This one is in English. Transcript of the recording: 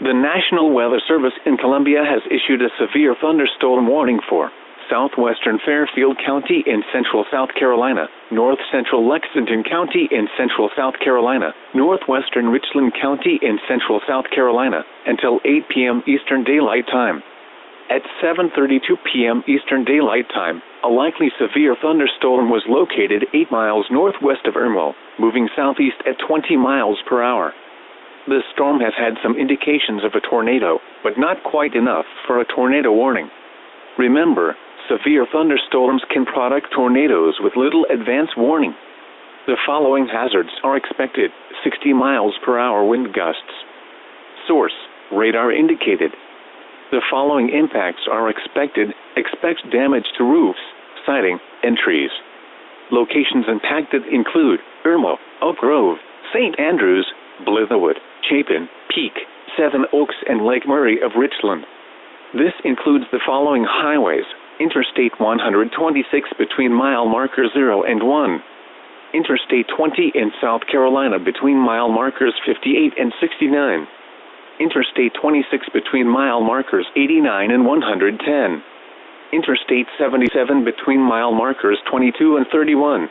The National Weather Service in Columbia has issued a severe thunderstorm warning for southwestern Fairfield County in central South Carolina, north central Lexington County in central South Carolina, northwestern Richland County in central South Carolina, until 8 p.m. Eastern Daylight Time. At 7:32 p.m. Eastern Daylight Time, a likely severe thunderstorm was located 8 miles northwest of Irmo, moving southeast at 20 miles per hour. The storm has had some indications of a tornado, but not quite enough for a tornado warning. Remember, severe thunderstorms can produce tornadoes with little advance warning. The following hazards are expected: 60 miles per hour wind gusts. Source: radar indicated. The following impacts are expected: expect damage to roofs, siding, and trees. Locations impacted include Irmo, Oak Grove, St. Andrews, Blitherwood, Chapin, Peak, Seven Oaks, and Lake Murray of Richland. This includes the following highways: Interstate 126 between mile markers 0 and 1. Interstate 20 in South Carolina between mile markers 58 and 69. Interstate 26 between mile markers 89 and 110. Interstate 77 between mile markers 22 and 31.